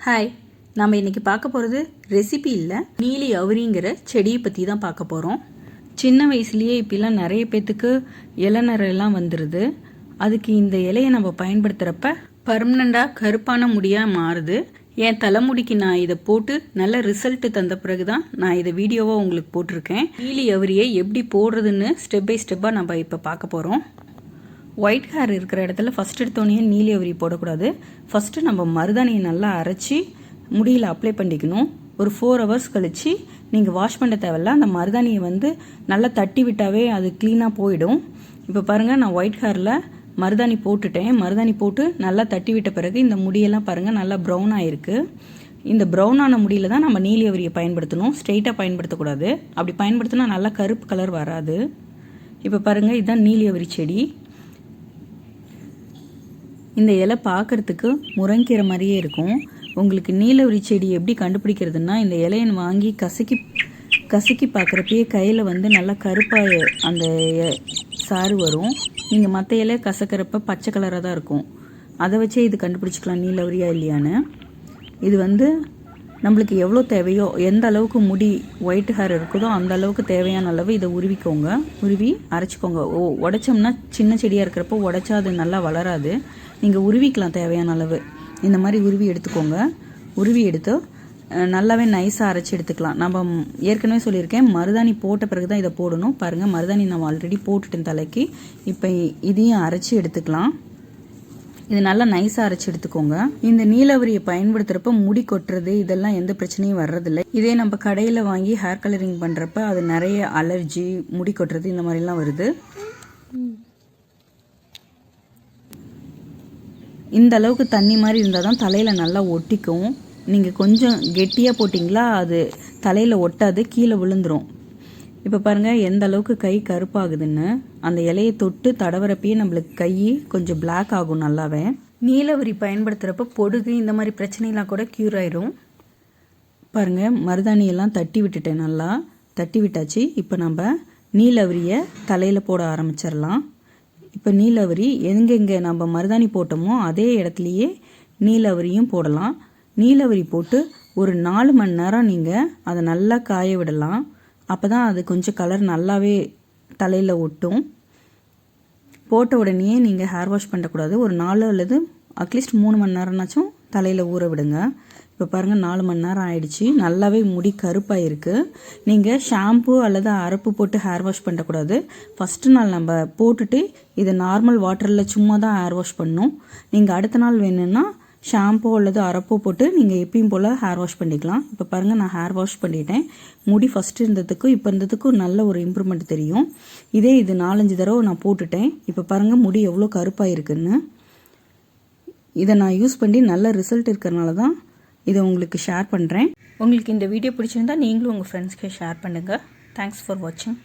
Hi, நம்ம இன்றைக்கி பார்க்க போகிறது ரெசிபி இல்லை, நீலி அவரிங்கிற செடியை பற்றி தான் பார்க்க போகிறோம். சின்ன வயசுலேயே இப்போலாம் நிறைய பேத்துக்கு இளநரெல்லாம் வந்துடுது. அதுக்கு இந்த இலையை நம்ம பயன்படுத்துகிறப்ப பர்மனெண்ட்டாக கருப்பான முடியாக மாறுது. என் தலைமுடிக்கு நான் இதை போட்டு நல்ல ரிசல்ட்டு தந்த பிறகு தான் நான் இதை வீடியோவாக உங்களுக்கு போட்டிருக்கேன். நீலி அவரியை எப்படி போடுறதுன்னு ஸ்டெப் பை ஸ்டெப்பாக நம்ம இப்போ பார்க்க போகிறோம். ஒயிட் ஹேர் இருக்கிற இடத்துல ஃபஸ்ட் எடுத்தோடனே நீலி அவரி போடக்கூடாது. ஃபஸ்ட்டு நம்ம மருதாணியை நல்லா அரைச்சி முடியில் அப்ளை பண்ணிக்கணும். ஒரு 4 hours கழித்து நீங்கள் வாஷ் பண்ண தேவையில்ல. அந்த மருதாணியை நல்லா தட்டி விட்டாவே அது க்ளீனாக போயிடும். இப்போ பாருங்கள், நான் ஒயிட் ஹேரில் மருதாணி போட்டுட்டேன். மருதாணி போட்டு நல்லா தட்டி விட்ட பிறகு இந்த முடியெல்லாம் பாருங்கள் நல்லா ப்ரௌன் ஆகிருக்கு. இந்த ப்ரௌனான முடியில் தான் நம்ம நீலி அவரியை பயன்படுத்தணும். ஸ்ட்ரெயிட்டாக பயன்படுத்தக்கூடாது. அப்படி பயன்படுத்தினா நல்லா கருப்பு கலர் வராது. இப்போ பாருங்கள், இதுதான் நீலி அவரி செடி. இந்த இலை பார்க்குறதுக்கு முருங்கீரை மாதிரியே இருக்கும். உங்களுக்கு நீலவரி செடி எப்படி கண்டுபிடிக்கிறதுனா, இந்த இலையை வாங்கி கசக்கி பார்க்குறப்பயே கையில் நல்லா கருப்பாக அந்த சாறு வரும். நீங்கள் மற்ற இலை கசக்கிறப்ப பச்சை கலராக தான் இருக்கும். அதை வச்சே இது கண்டுபிடிச்சிக்கலாம் நீலவரியா இல்லையான்னு. இது நம்மளுக்கு எவ்வளோ தேவையோ, எந்த அளவுக்கு முடி ஒயிட் ஹேர் இருக்குதோ அந்த அளவுக்கு தேவையான அளவு இதை உருவி அரைச்சிக்கோங்க. உடைச்சோம்னா சின்ன செடியாக இருக்கிறப்போ உடைச்சா அது நல்லா வளராது. நீங்கள் உருவிக்கலாம் தேவையான அளவு. இந்த மாதிரி உருவி எடுத்துக்கோங்க. உருவி எடுத்து நல்லாவே நைஸாக அரைச்சி எடுத்துக்கலாம். நம்ம ஏற்கனவே சொல்லியிருக்கேன், மருதாணி போட்ட பிறகு தான் இதை போடணும். பாருங்கள், மருதாணி நான் ஆல்ரெடி போட்டுட்டேன் தலைக்கு. இப்போ இதையும் அரைச்சி எடுத்துக்கலாம். இது நல்லா நைஸாக அரைச்சி எடுத்துக்கோங்க. இந்த நீலவரியை பயன்படுத்துகிறப்ப முடி கொட்டுறது இதெல்லாம் எந்த பிரச்சனையும் வர்றதில்லை. இதே நம்ம கடையில் வாங்கி ஹேர் கலரிங் பண்ணுறப்ப அது நிறைய அலர்ஜி, முடி கொட்டுறது இந்த மாதிரிலாம் வருது. இந்த அளவுக்கு தண்ணி மாதிரி இருந்தால் தான் தலையில் நல்லா ஒட்டிக்கும். நீங்கள் கொஞ்சம் கெட்டியாக போட்டிங்களா அது தலையில் ஒட்டாது, கீழே விழுந்துடும். இப்போ பாருங்கள் எந்த அளவுக்கு கை கருப்பாகுதுன்னு. அந்த இலையை தொட்டு தடவரப்பயே நம்மளுக்கு கை கொஞ்சம் பிளாக் ஆகும் நல்லாவே. நீலவரி பயன்படுத்துகிறப்ப பொடுகு இந்த மாதிரி பிரச்சனைலாம் கூட க்யூர் ஆயிரும். பாருங்கள், மருதாணியெல்லாம் தட்டி விட்டுட்டேன். நல்லா தட்டி விட்டாச்சு. இப்போ நம்ம நீலவரியை தலையில் போட ஆரம்பிச்சிடலாம். இப்போ நீலவரி எங்கெங்கே நம்ம மருதாணி போட்டோமோ அதே இடத்துலையே நீலவரியும் போடலாம். நீலவரி போட்டு ஒரு 4 மணி நேரம் நீங்கள் அதை நல்லா காய விடலாம். அப்போ தான் அது கொஞ்சம் கலர் நல்லாவே தலையில் ஒட்டும். போட்ட உடனே நீங்கள் ஹேர் வாஷ் பண்ணக்கூடாது. ஒரு 4 அல்லது அட்லீஸ்ட் 3 மணி நேரம்னாச்சும் தலையில் ஊற விடுங்க. இப்போ பாருங்கள், 4 மணி நேரம் ஆயிடுச்சு. நல்லாவே முடி கருப்பாக இருக்குது. நீங்கள் ஷாம்பு அல்லது அரப்பு போட்டு ஹேர் வாஷ் பண்ணக்கூடாது. ஃபஸ்ட்டு நாள் நம்ம போட்டுட்டு இதை நார்மல் வாட்டரில் சும்மா தான் ஹேர் வாஷ் பண்ணணும். நீங்கள் அடுத்த நாள் வேணும்னா ஷாம்பு அல்லது அரப்போ போட்டு நீங்கள் எப்பயும் போல் ஹேர் வாஷ் பண்ணிக்கலாம். இப்போ பாருங்கள், நான் ஹேர் வாஷ் பண்ணிட்டேன். முடி ஃபஸ்ட்டு இருந்ததுக்கும் இப்போ இருந்ததுக்கும் நல்ல ஒரு இம்ப்ரூவ்மெண்ட் தெரியும். இது 4-5 தடவை நான் போட்டுட்டேன். இப்போ பாருங்கள் முடி எவ்வளோ கருப்பாக இருக்குன்னு. இதை நான் யூஸ் பண்ணி நல்ல ரிசல்ட் இருக்கிறனால தான் இதை உங்களுக்கு ஷேர் பண்ணுறேன். உங்களுக்கு இந்த வீடியோ பிடிச்சிருந்தா நீங்களும் உங்கள் ஃப்ரெண்ட்ஸ்க்கு ஷேர் பண்ணுங்கள். தேங்க்ஸ் ஃபார் வாட்சிங்.